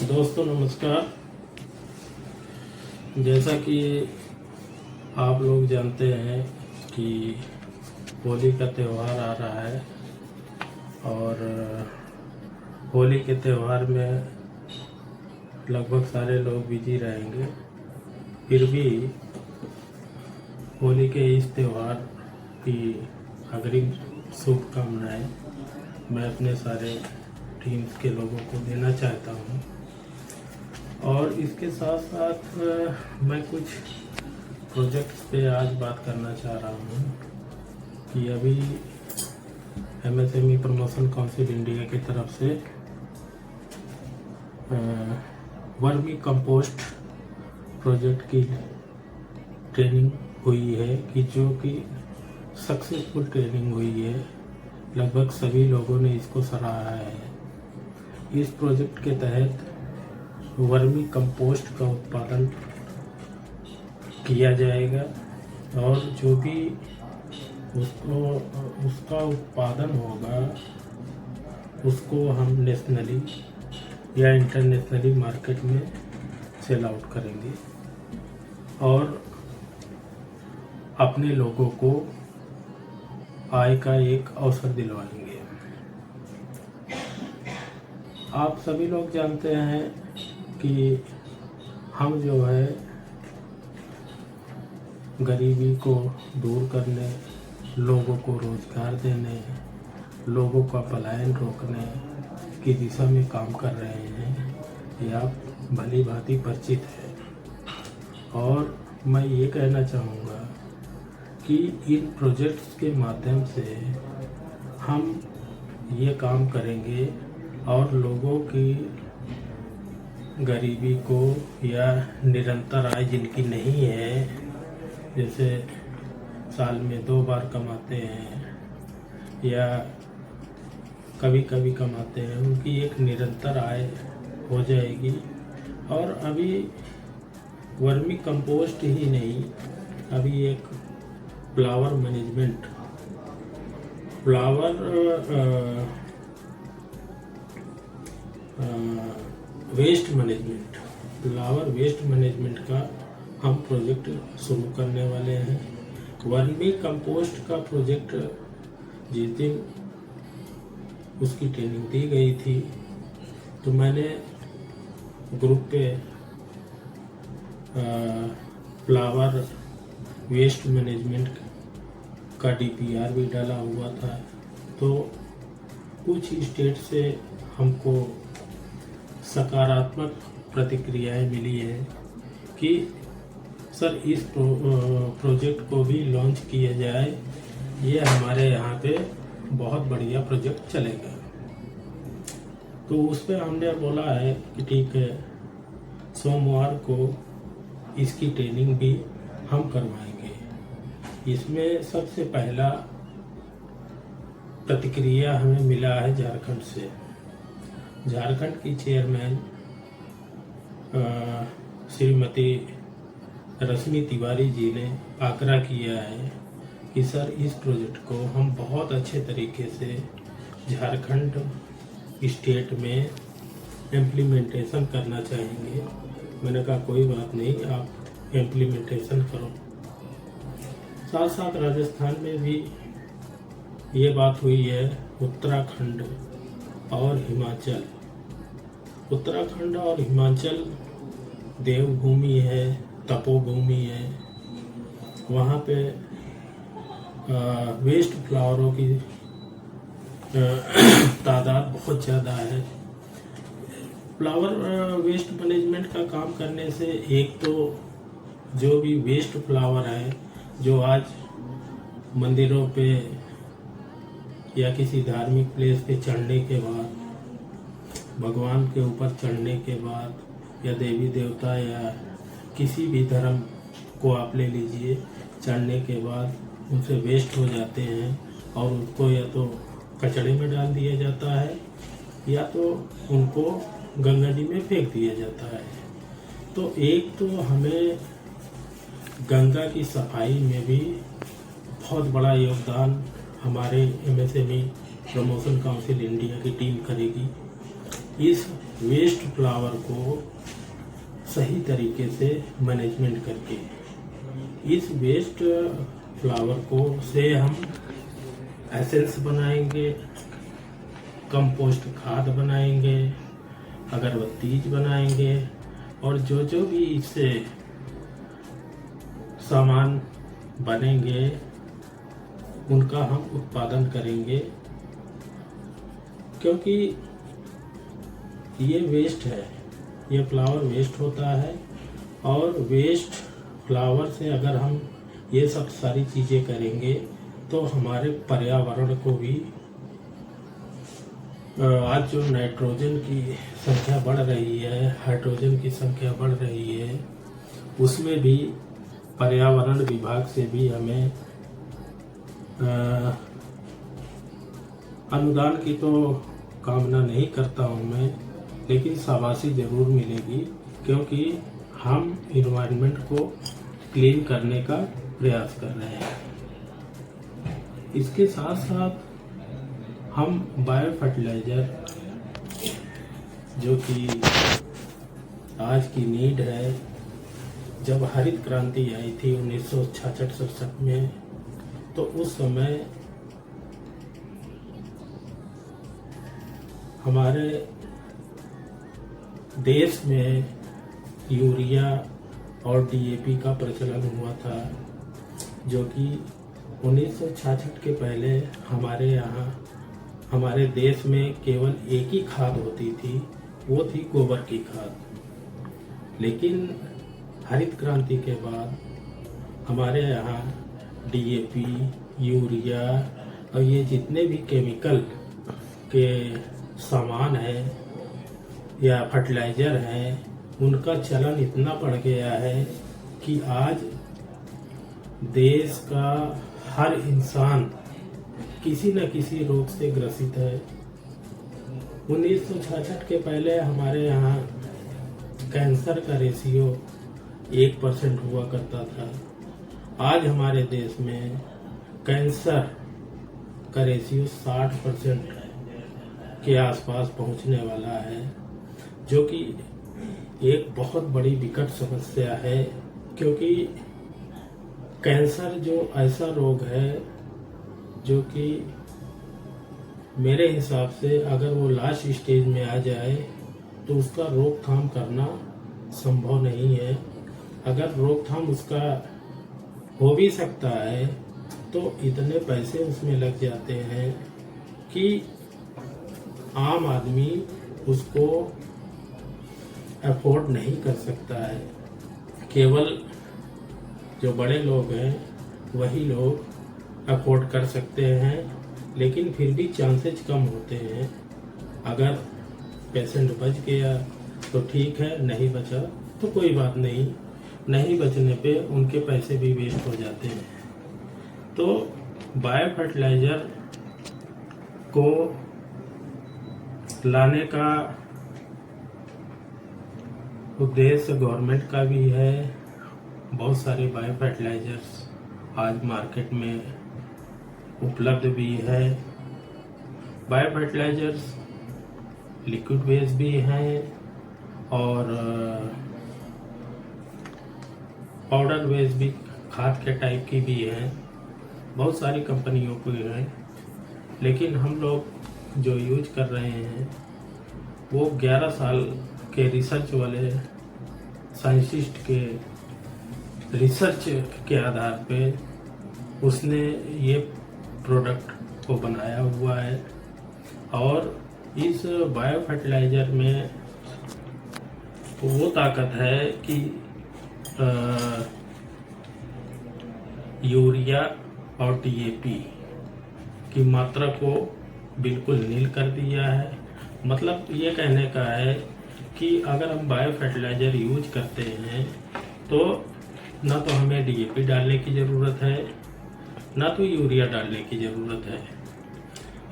दोस्तों नमस्कार। जैसा कि आप लोग जानते हैं कि होली का त्यौहार आ रहा है और होली के त्यौहार में लगभग सारे लोग बिजी रहेंगे। फिर भी होली के इस त्यौहार की अग्रिम शुभकामनाएं मैं अपने सारे टीम्स के लोगों को देना चाहता हूं। और इसके साथ साथ मैं कुछ प्रोजेक्ट्स पे आज बात करना चाह रहा हूं कि अभी एमएसएमई प्रमोशन काउंसिल इंडिया की तरफ से वर्मी कंपोस्ट प्रोजेक्ट की ट्रेनिंग हुई है कि जो कि सक्सेसफुल ट्रेनिंग हुई है। लगभग सभी लोगों ने इसको सराहा है। इस प्रोजेक्ट के तहत वर्मी कंपोस्ट का उत्पादन किया जाएगा और जो भी उसका उत्पादन होगा उसको हम नेशनली या इंटरनेशनली मार्केट में सेल आउट करेंगे और अपने लोगों को आय का एक अवसर दिलवाएंगे। आप सभी लोग जानते हैं कि हम जो है गरीबी को दूर करने, लोगों को रोजगार देने, लोगों का पलायन रोकने की दिशा में काम कर रहे हैं, ये आप भली भांति परिचित है। और मैं ये कहना चाहूँगा कि इन प्रोजेक्ट्स के माध्यम से हम ये काम करेंगे और लोगों की गरीबी को या निरंतर आय जिनकी नहीं है, जैसे साल में 2 बार कमाते हैं या कभी कभी कमाते हैं, उनकी एक निरंतर आय हो जाएगी। और अभी वर्मी कंपोस्ट ही नहीं, अभी एक flower management, waste management, flower waste management का हम प्रोजेक्ट शुरू करने वाले हैं। वर्मी कंपोस्ट का प्रोजेक्ट जिस दिन उसकी ट्रेनिंग दी गई थी तो मैंने ग्रुप पे फ्लावर वेस्ट मैनेजमेंट का डीपीआर भी डाला हुआ था। तो कुछ स्टेट से हमको सकारात्मक प्रतिक्रियाएं मिली है कि सर इस प्रोजेक्ट को भी लॉन्च किया जाए, ये हमारे यहाँ पे बहुत बढ़िया प्रोजेक्ट चलेगा। तो उस पर हमने बोला है कि ठीक है, सोमवार को इसकी ट्रेनिंग भी हम करवाएंगे। इसमें सबसे पहला प्रतिक्रिया हमें मिला है झारखंड से। झारखंड की चेयरमैन श्रीमती रश्मि तिवारी जी ने आग्रह किया है कि सर इस प्रोजेक्ट को हम बहुत अच्छे तरीके से झारखंड स्टेट में इम्प्लीमेंटेशन करना चाहेंगे। मैंने कहा कोई बात नहीं, आप इम्प्लीमेंटेशन करो। साथ साथ राजस्थान में भी ये बात हुई है। उत्तराखंड और हिमाचल, उत्तराखंड और हिमाचल देवभूमि है, तपोभूमि है। वहाँ पे वेस्ट फ्लावरों की तादाद बहुत ज़्यादा है। फ्लावर वेस्ट मैनेजमेंट का काम करने से एक तो जो भी वेस्ट फ्लावर है जो आज मंदिरों पे या किसी धार्मिक प्लेस पे चढ़ने के बाद, भगवान के ऊपर चढ़ने के बाद, या देवी देवता या किसी भी धर्म को आप ले लीजिए, चढ़ने के बाद उनसे वेस्ट हो जाते हैं और उनको या तो कचड़े में डाल दिया जाता है या तो उनको गंगा जी में फेंक दिया जाता है। तो एक तो हमें गंगा की सफाई में भी बहुत बड़ा योगदान हमारे एमएसएमई प्रमोशन काउंसिल इंडिया की टीम करेगी। इस वेस्ट फ्लावर को सही तरीके से मैनेजमेंट करके इस वेस्ट फ्लावर को से हम एसेंस बनाएंगे, कंपोस्ट खाद बनाएंगे, अगरबत्तीज बनाएंगे और जो जो भी इससे सामान बनेंगे उनका हम उत्पादन करेंगे, क्योंकि ये वेस्ट है, ये फ्लावर वेस्ट होता है और वेस्ट फ्लावर से अगर हम ये सब सारी चीज़ें करेंगे तो हमारे पर्यावरण को भी आज जो नाइट्रोजन की संख्या बढ़ रही है, हाइड्रोजन की संख्या बढ़ रही है, उसमें भी पर्यावरण विभाग से भी हमें अनुदान की तो कामना नहीं करता हूँ मैं, लेकिन शाबाशी ज़रूर मिलेगी, क्योंकि हम इन्वायरमेंट को क्लीन करने का प्रयास कर रहे हैं। इसके साथ साथ हम बायो फर्टिलाइज़र, जो कि आज की नीड है, जब हरित क्रांति आई थी 1966-67 में, तो उस समय हमारे देश में यूरिया और डीएपी का प्रचलन हुआ था, जो कि 1966 के पहले हमारे यहाँ हमारे देश में केवल एक ही खाद होती थी, वो थी गोबर की खाद। लेकिन हरित क्रांति के बाद हमारे यहाँ डीएपी, यूरिया और ये जितने भी केमिकल के सामान है या फर्टिलाइज़र हैं, उनका चलन इतना बढ़ गया है कि आज देश का हर इंसान किसी न किसी रोग से ग्रसित है। 1966 के पहले हमारे यहाँ कैंसर का रेशियो 1% हुआ करता था। आज हमारे देश में कैंसर का रेशियो 60% के आसपास पहुंचने वाला है, जो कि एक बहुत बड़ी विकट समस्या है, क्योंकि कैंसर जो ऐसा रोग है जो कि मेरे हिसाब से अगर वो लास्ट स्टेज में आ जाए तो उसका रोकथाम करना संभव नहीं है। अगर रोकथाम उसका हो भी सकता है तो इतने पैसे उसमें लग जाते हैं कि आम आदमी उसको अफोर्ड नहीं कर सकता है। केवल जो बड़े लोग हैं वही लोग अफोर्ड कर सकते हैं, लेकिन फिर भी चांसेस कम होते हैं। अगर पेशेंट बच गया तो ठीक है, नहीं बचा तो कोई बात नहीं, नहीं बचने पे उनके पैसे भी वेस्ट हो जाते हैं। तो बायो फर्टिलाइज़र को लाने का उद्देश्य गवर्नमेंट का भी है। बहुत सारे बायो फर्टिलाइजर्स आज मार्केट में उपलब्ध भी है। बायो फर्टिलाइजर्स लिक्विड बेस भी हैं और पाउडर बेस भी खाद के टाइप की भी हैं। बहुत सारी कंपनियों को हैं, लेकिन हम लोग जो यूज कर रहे हैं वो 11 साल के रिसर्च वाले साइंटिस्ट के रिसर्च के आधार पे उसने ये प्रोडक्ट को बनाया हुआ है। और इस बायो फर्टिलाइज़र में वो ताकत है कि यूरिया और डीएपी की मात्रा को बिल्कुल नील कर दिया है। मतलब ये कहने का है कि अगर हम बायो फर्टिलाइज़र यूज करते हैं तो ना तो हमें डीएपी डालने की ज़रूरत है, ना तो यूरिया डालने की ज़रूरत है,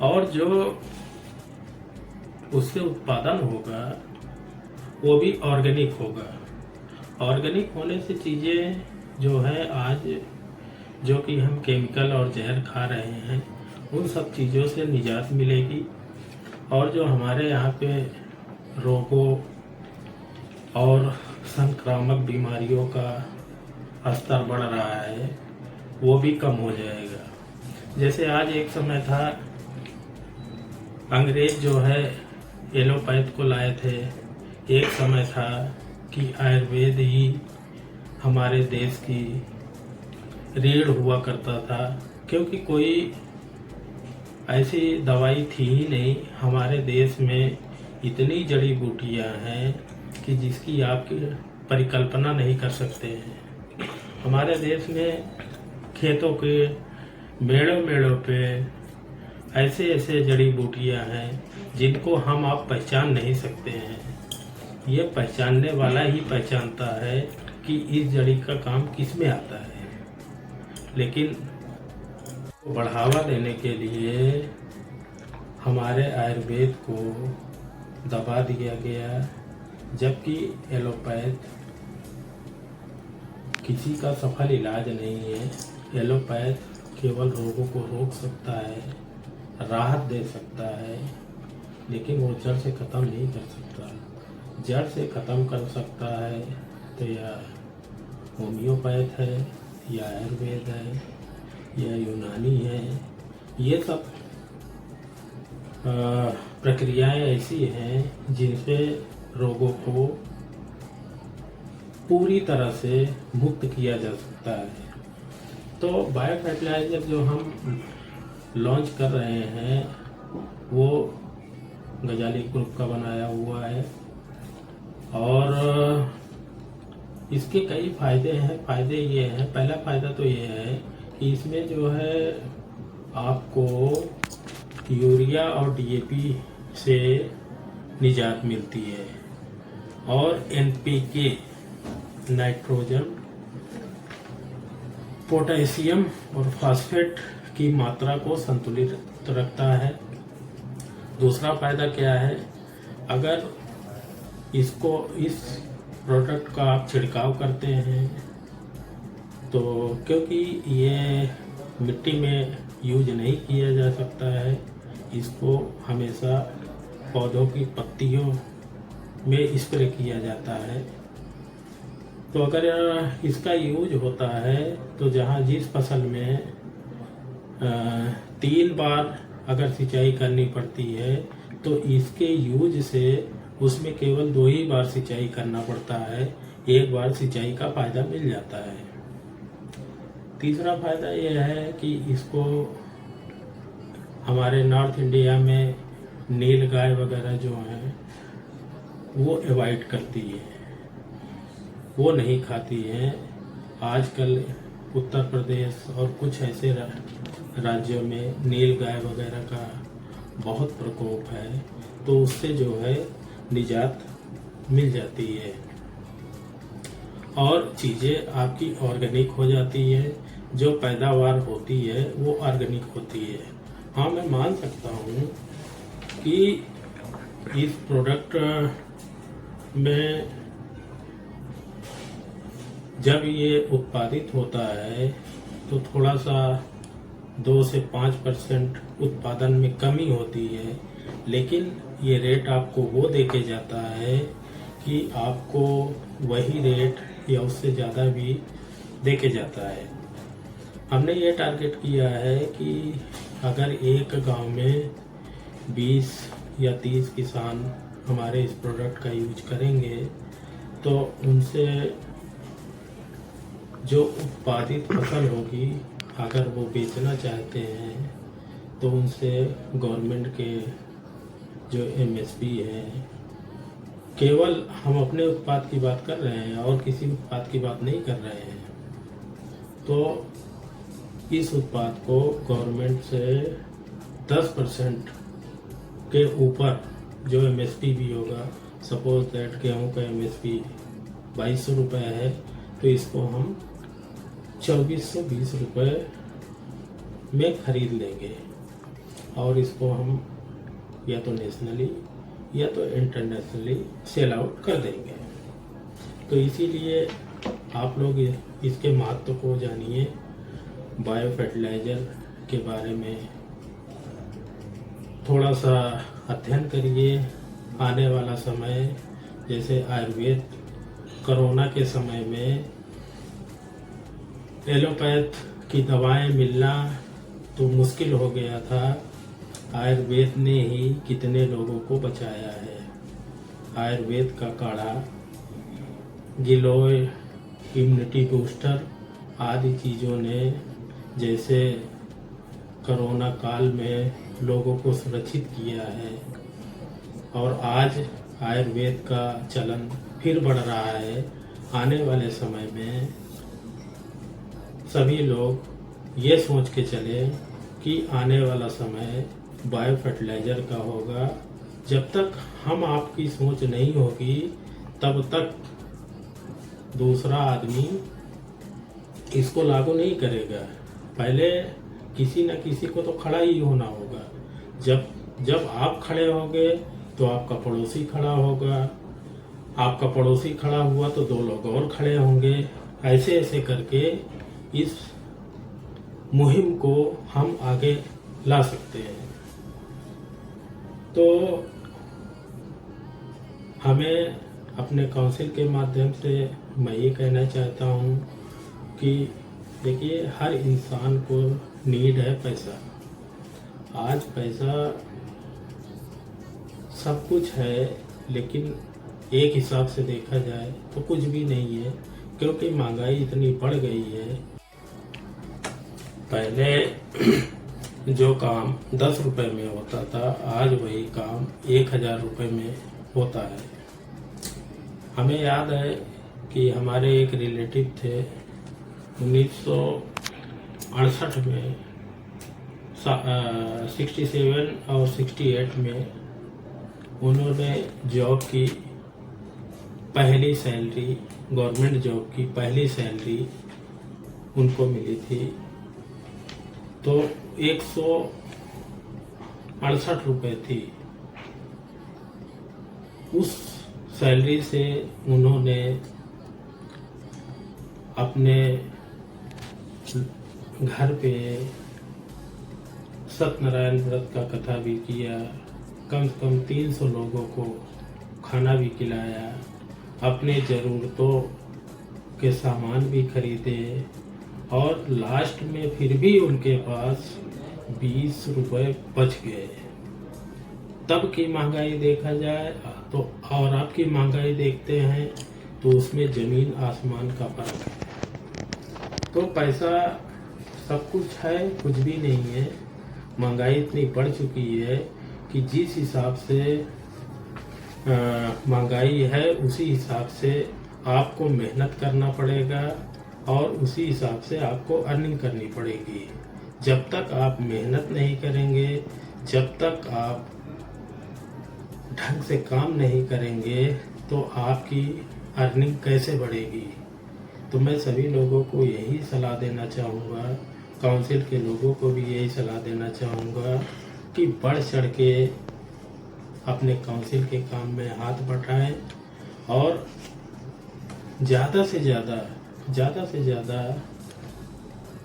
और जो उससे उत्पादन होगा वो भी ऑर्गेनिक होगा। ऑर्गेनिक होने से चीज़ें जो है आज जो कि हम केमिकल और जहर खा रहे हैं उन सब चीज़ों से निजात मिलेगी। और जो हमारे यहाँ पे रोगों और संक्रामक बीमारियों का स्तर बढ़ रहा है वो भी कम हो जाएगा। जैसे आज एक समय था, अंग्रेज जो है एलोपैथ को लाए थे। एक समय था कि आयुर्वेद ही हमारे देश की रीढ़ हुआ करता था, क्योंकि कोई ऐसी दवाई थी ही नहीं। हमारे देश में इतनी जड़ी बूटियां हैं कि जिसकी आप परिकल्पना नहीं कर सकते हैं। हमारे देश में खेतों के मेड़ों मेड़ों पे ऐसे ऐसे जड़ी बूटियां हैं जिनको हम आप पहचान नहीं सकते हैं। ये पहचानने वाला ही पहचानता है कि इस जड़ी का काम किस में आता है। लेकिन बढ़ावा देने के लिए हमारे आयुर्वेद को दबा दिया गया, जबकि एलोपैथ किसी का सफल इलाज नहीं है। एलोपैथ केवल रोगों को रोक सकता है, राहत दे सकता है, लेकिन वो जड़ से ख़त्म नहीं कर सकता। जड़ से ख़त्म कर सकता है तो या होम्योपैथ है, या आयुर्वेद है, या यूनानी है। ये सब प्रक्रियाएं ऐसी हैं जिनसे रोगों को पूरी तरह से मुक्त किया जा सकता है। तो बायो फर्टिलाइजर जो हम लॉन्च कर रहे हैं वो गजाली ग्रुप का बनाया हुआ है, और इसके कई फायदे हैं। फायदे ये हैं, पहला फायदा तो ये है कि इसमें जो है आपको यूरिया और डीएपी से निजात मिलती है, और एनपीके नाइट्रोजन, पोटेशियम और फास्फेट की मात्रा को संतुलित रखता है। दूसरा फायदा क्या है, अगर इस प्रोडक्ट का आप छिड़काव करते हैं तो क्योंकि ये मिट्टी में यूज नहीं किया जा सकता है, इसको हमेशा पौधों की पत्तियों में स्प्रे किया जाता है। तो अगर इसका यूज होता है तो जहाँ जिस फसल में 3 बार अगर सिंचाई करनी पड़ती है तो इसके यूज से उसमें केवल 2 ही बार सिंचाई करना पड़ता है, 1 बार सिंचाई का फायदा मिल जाता है। तीसरा फायदा यह है कि इसको हमारे नॉर्थ इंडिया में नील गाय वगैरह जो हैं वो अवॉइड करती है, वो नहीं खाती हैं। आजकल उत्तर प्रदेश और कुछ ऐसे राज्यों में नील गाय वगैरह का बहुत प्रकोप है, तो उससे जो है निजात मिल जाती है और चीज़ें आपकी ऑर्गेनिक हो जाती है। जो पैदावार होती है वो ऑर्गेनिक होती है। हाँ, मैं मान सकता हूँ कि इस प्रोडक्ट में जब ये उत्पादित होता है तो थोड़ा सा 2 से 5% उत्पादन में कमी होती है, लेकिन ये रेट आपको वो देके जाता है कि आपको वही रेट या उससे ज़्यादा भी देके जाता है। हमने ये टारगेट किया है कि अगर एक गांव में 20 या 30 किसान हमारे इस प्रोडक्ट का यूज करेंगे तो उनसे जो उत्पादित फसल होगी, अगर वो बेचना चाहते हैं तो उनसे गवर्नमेंट के जो एमएसपी है, केवल हम अपने उत्पाद की बात कर रहे हैं और किसी उत्पाद की बात नहीं कर रहे हैं, तो इस उत्पाद को गवर्नमेंट से 10% के ऊपर जो एमएसपी भी होगा, सपोज दैट गेहूँ का एमएसपी 2200 रुपये है, तो इसको हम 2420 रुपये में खरीद लेंगे और इसको हम या तो नेशनली या तो इंटरनेशनली सेल आउट कर देंगे। तो इसीलिए आप लोग इसके महत्व को जानिए, बायो फर्टिलाइज़र के बारे में थोड़ा सा अध्ययन करिए आने वाला समय, जैसे आयुर्वेद, कोरोना के समय में एलोपैथ की दवाएं मिलना तो मुश्किल हो गया था। आयुर्वेद ने ही कितने लोगों को बचाया है। आयुर्वेद का काढ़ा, गिलोय, इम्यूनिटी बूस्टर आदि चीज़ों ने जैसे कोरोना काल में लोगों को सुरक्षित किया है, और आज आयुर्वेद का चलन फिर बढ़ रहा है। आने वाले समय में सभी लोग ये सोच के चले कि आने वाला समय बायो फर्टिलाइजर का होगा। जब तक हम आपकी सोच नहीं होगी तब तक दूसरा आदमी इसको लागू नहीं करेगा। पहले किसी न किसी को तो खड़ा ही होना होगा। जब आप खड़े होंगे तो आपका पड़ोसी खड़ा होगा, आपका पड़ोसी खड़ा हुआ तो 2 लोग और खड़े होंगे। ऐसे ऐसे करके इस मुहिम को हम आगे ला सकते हैं। तो हमें अपने काउंसिल के माध्यम से मैं ये कहना चाहता हूँ कि देखिए, हर इंसान को नीड है पैसा। आज पैसा सब कुछ है, लेकिन एक हिसाब से देखा जाए तो कुछ भी नहीं है, क्योंकि महंगाई इतनी बढ़ गई है। पहले जो काम 10 रुपए में होता था, आज वही काम 1000 रुपए में होता है। हमें याद है कि हमारे एक रिलेटिव थे, 1968 में 67 और 68 में उन्होंने जॉब की पहली सैलरी, गवर्नमेंट जॉब की पहली सैलरी उनको मिली थी। तो 168 रुपये थी। उस सैलरी से उन्होंने अपने घर पे सत्यनारायण व्रत का कथा भी किया, कम से कम 300 लोगों को खाना भी खिलाया, अपने ज़रूरतों के सामान भी खरीदे, और लास्ट में फिर भी उनके पास 20 रुपये बच गए। तब की महंगाई देखा जाए तो और आपकी महंगाई देखते हैं तो उसमें ज़मीन आसमान का फर्क है। तो पैसा सब कुछ है, कुछ भी नहीं है। महंगाई इतनी बढ़ चुकी है कि जिस हिसाब से महंगाई है उसी हिसाब से आपको मेहनत करना पड़ेगा, और उसी हिसाब से आपको अर्निंग करनी पड़ेगी। जब तक आप मेहनत नहीं करेंगे, जब तक आप ढंग से काम नहीं करेंगे, तो आपकी अर्निंग कैसे बढ़ेगी। तो मैं सभी लोगों को यही सलाह देना चाहूँगा, काउंसिल के लोगों को भी यही सलाह देना चाहूँगा कि बढ़ चढ़ के अपने काउंसिल के काम में हाथ बटाएं, और ज़्यादा से ज़्यादा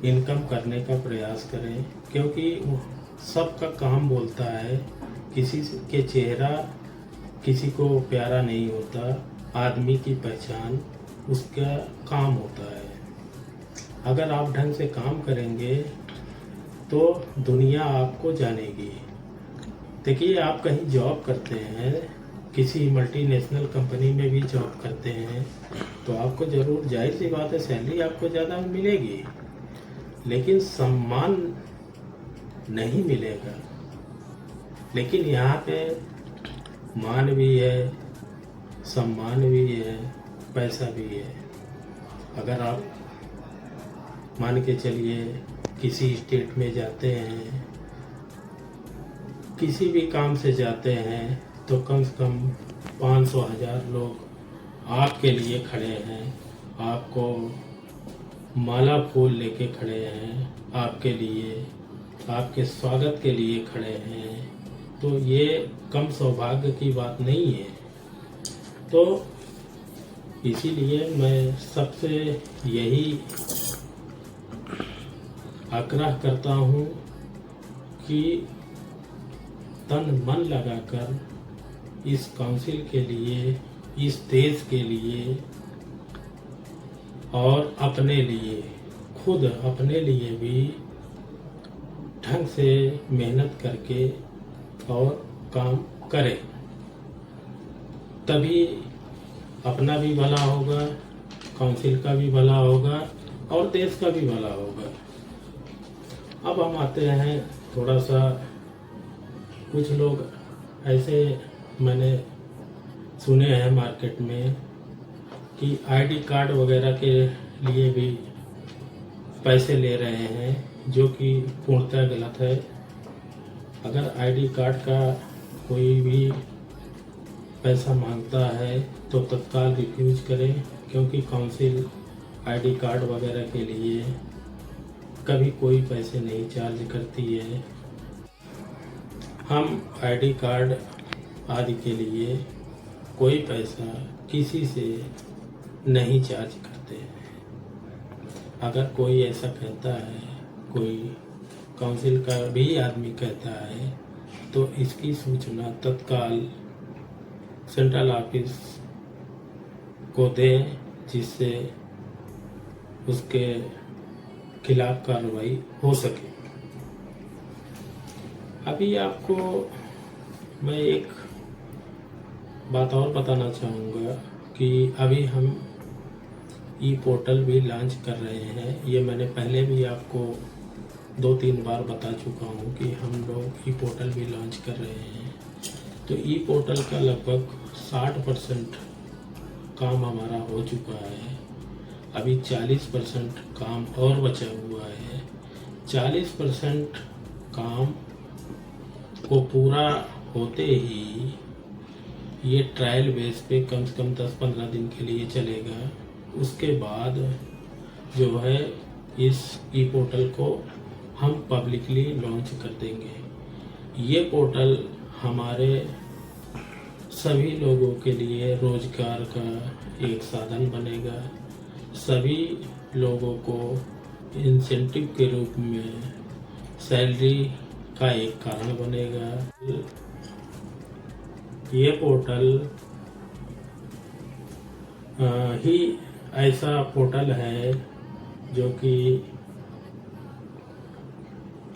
इनकम करने का प्रयास करें, क्योंकि सबका काम बोलता है। किसी के चेहरा किसी को प्यारा नहीं होता, आदमी की पहचान उसका काम होता है। अगर आप ढंग से काम करेंगे तो दुनिया आपको जानेगी। देखिए, आप कहीं जॉब करते हैं, किसी मल्टीनेशनल कंपनी में भी जॉब करते हैं, तो आपको ज़रूर, जाहिर सी बात है, सैलरी आपको ज़्यादा मिलेगी, लेकिन सम्मान नहीं मिलेगा। लेकिन यहाँ पे मान भी है, सम्मान भी है, पैसा भी है। अगर आप मान के चलिए किसी स्टेट में जाते हैं, किसी भी काम से जाते हैं, तो कम से कम 500,000 लोग आपके लिए खड़े हैं, आपको माला फूल लेके खड़े हैं, आपके लिए, आपके स्वागत के लिए खड़े हैं। तो ये कम सौभाग्य की बात नहीं है। तो इसीलिए मैं सबसे यही आग्रह करता हूँ कि तन मन लगाकर इस काउंसिल के लिए, इस देश के लिए और अपने लिए, खुद अपने लिए भी ढंग से मेहनत करके और काम करें, तभी अपना भी भला होगा, काउंसिल का भी भला होगा और देश का भी भला होगा। अब हम आते हैं थोड़ा सा, कुछ लोग ऐसे मैंने सुने हैं मार्केट में कि आईडी कार्ड वगैरह के लिए भी पैसे ले रहे हैं, जो कि पूर्णतः गलत है। अगर आईडी कार्ड का कोई भी पैसा मांगता है तो तत्काल रिफ्यूज करें, क्योंकि काउंसिल आईडी कार्ड वगैरह के लिए कभी कोई पैसे नहीं चार्ज करती है। हम आईडी कार्ड आदि के लिए कोई पैसा किसी से नहीं चार्ज करते हैं। अगर कोई ऐसा कहता है, कोई काउंसिल का भी आदमी कहता है, तो इसकी सूचना तत्काल सेंट्रल ऑफिस को दें, जिससे उसके खिलाफ कार्रवाई हो सके। अभी आपको मैं एक बात और बताना चाहूँगा कि अभी हम ई पोर्टल भी लॉन्च कर रहे हैं। ये मैंने पहले भी आपको 2-3 बार बता चुका हूँ कि हम लोग ई पोर्टल भी लॉन्च कर रहे हैं। तो ई पोर्टल का लगभग 60% काम हमारा हो चुका है। अभी 40% काम और बचा हुआ है। 40% काम को पूरा होते ही ये ट्रायल बेस पे कम से कम 10-15 दिन के लिए चलेगा। उसके बाद जो है इस ई पोर्टल को हम पब्लिकली लॉन्च कर देंगे। ये पोर्टल हमारे सभी लोगों के लिए रोजगार का एक साधन बनेगा। सभी लोगों को इंसेंटिव के रूप में सैलरी का एक कारण बनेगा। ये पोर्टल ही ऐसा पोर्टल है जो कि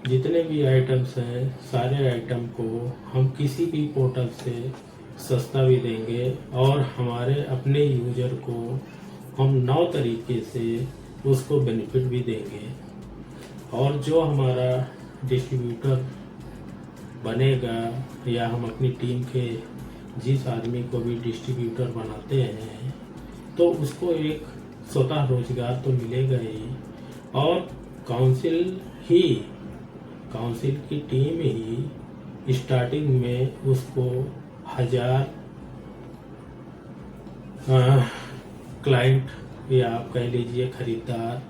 जितने भी आइटम्स हैं, सारे आइटम को हम किसी भी पोर्टल से सस्ता भी देंगे और हमारे अपने यूजर को हम 9 तरीके से उसको बेनिफिट भी देंगे। और जो हमारा डिस्ट्रीब्यूटर बनेगा या हम अपनी टीम के जिस आदमी को भी डिस्ट्रीब्यूटर बनाते हैं, तो उसको एक स्वतः रोजगार तो मिलेगा ही, और काउंसिल की टीम ही स्टार्टिंग में उसको 1000 क्लाइंट या आप कह लीजिए खरीदार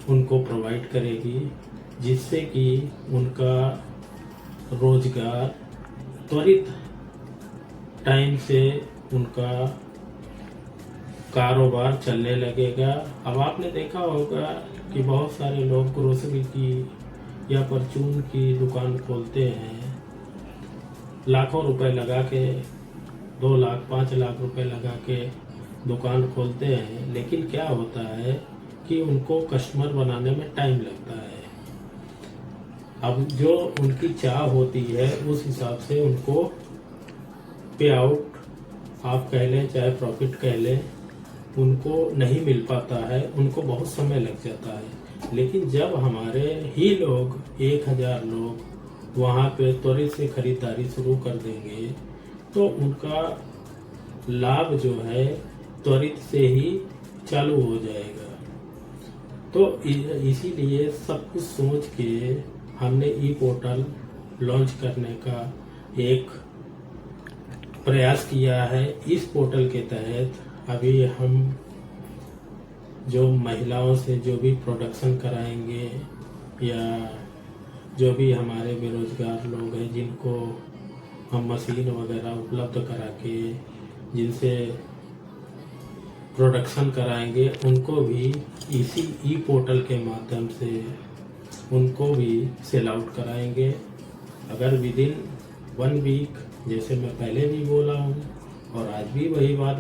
उनको प्रोवाइड करेगी, जिससे कि उनका रोजगार त्वरित टाइम से उनका कारोबार चलने लगेगा। अब आपने देखा होगा कि बहुत सारे लोग ग्रोसरी की या परचून की दुकान खोलते हैं, लाखों रुपए लगा के, 2 लाख 5 लाख रुपए लगा के दुकान खोलते हैं, लेकिन क्या होता है कि उनको कस्टमर बनाने में टाइम लगता है। अब जो उनकी चाह होती है उस हिसाब से उनको पे आउट आप कह लें चाहे प्रॉफिट कह लें, उनको नहीं मिल पाता है, उनको बहुत समय लग जाता है। लेकिन जब हमारे ही लोग 1000 लोग वहाँ पे त्वरित से खरीदारी शुरू कर देंगे, तो उनका लाभ जो है त्वरित से ही चालू हो जाएगा। तो इसीलिए सब कुछ सोच के हमने ई पोर्टल लॉन्च करने का एक प्रयास किया है। इस पोर्टल के तहत अभी हम जो महिलाओं से जो भी प्रोडक्शन कराएंगे या जो भी हमारे बेरोजगार लोग हैं जिनको हम मशीन वगैरह उपलब्ध करा के जिनसे प्रोडक्शन कराएंगे, उनको भी इसी ई पोर्टल के माध्यम से उनको भी सेल आउट कराएंगे। अगर विदिन 1 वीक, जैसे मैं पहले भी बोला हूँ और आज भी वही बात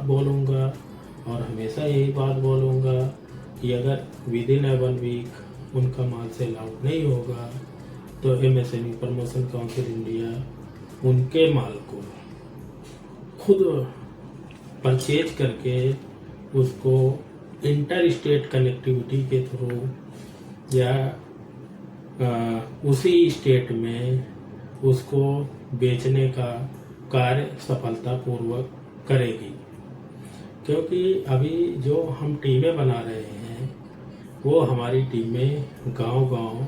बोलूँगा और हमेशा यही बात बोलूँगा कि अगर विद इन 1 वीक उनका माल सेल आउट नहीं होगा तो MSME प्रमोशन काउंसिल इंडिया उनके माल को खुद परचेज करके उसको इंटर स्टेट कनेक्टिविटी के थ्रू या उसी स्टेट में उसको बेचने का कार्य सफलतापूर्वक करेगी। क्योंकि अभी जो हम टीमें बना रहे हैं वो हमारी टीमें गांव-गांव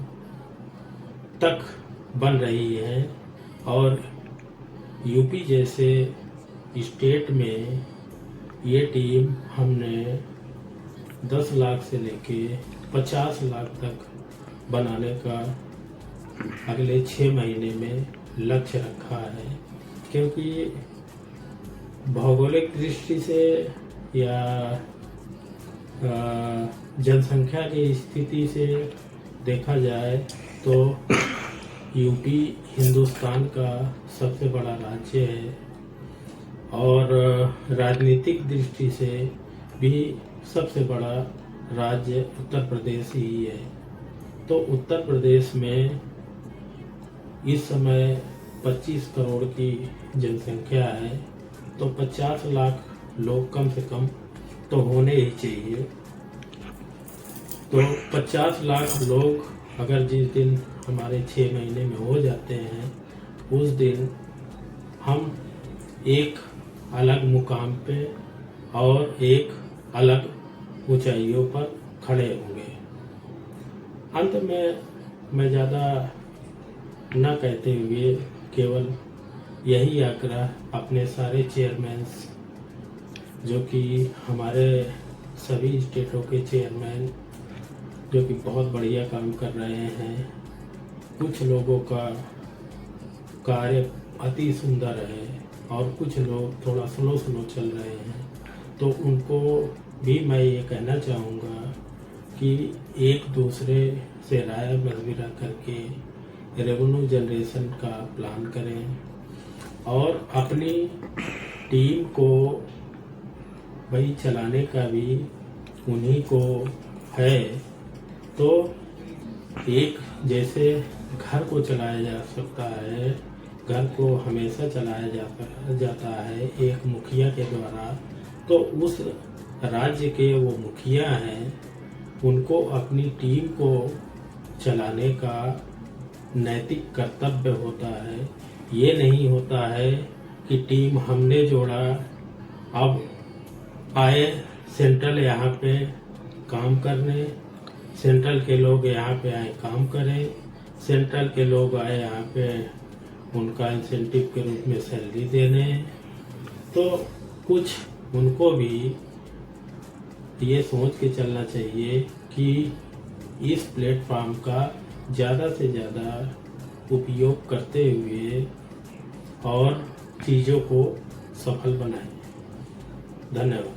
तक बन रही हैं और यूपी जैसे स्टेट में ये टीम हमने 10 लाख से लेके 50 लाख तक बनाने का अगले 6 महीने में लक्ष्य रखा है। क्योंकि भौगोलिक दृष्टि से या जनसंख्या की स्थिति से देखा जाए तो यूपी हिंदुस्तान का सबसे बड़ा राज्य है और राजनीतिक दृष्टि से भी सबसे बड़ा राज्य उत्तर प्रदेश ही है। तो उत्तर प्रदेश में इस समय 25 करोड़ की जनसंख्या है, तो 50 लाख लोग कम से कम तो होने ही चाहिए। तो 50 लाख लोग अगर जिस दिन हमारे 6 महीने में हो जाते हैं उस दिन हम एक अलग मुकाम पे और एक अलग ऊंचाइयों पर खड़े होंगे। अंत में मैं ज़्यादा न कहते हुए केवल यही आग्रह अपने सारे चेयरमैन्स जो कि हमारे सभी स्टेटों के चेयरमैन जो कि बहुत बढ़िया काम कर रहे हैं, कुछ लोगों का कार्य अति सुंदर है और कुछ लोग थोड़ा स्लो चल रहे हैं, तो उनको भी मैं ये कहना चाहूँगा कि एक दूसरे से राय मशविरा करके रेवेन्यू जनरेशन का प्लान करें और अपनी टीम को भाई चलाने का भी उन्हीं को है। तो एक जैसे घर को चलाया जा सकता है, घर को हमेशा चलाया जाता है एक मुखिया के द्वारा, तो उस राज्य के वो मुखिया हैं, उनको अपनी टीम को चलाने का नैतिक कर्तव्य होता है। ये नहीं होता है कि टीम हमने जोड़ा, अब आए सेंट्रल यहाँ पे काम करने, सेंट्रल के लोग यहाँ पे आए काम करें, सेंट्रल के लोग आए यहाँ पे उनका इंसेंटिव के रूप में सैलरी देने। तो कुछ उनको भी ये सोच के चलना चाहिए कि इस प्लेटफॉर्म का ज़्यादा से ज़्यादा उपयोग करते हुए और चीज़ों को सफल बनाएं। धन्यवाद।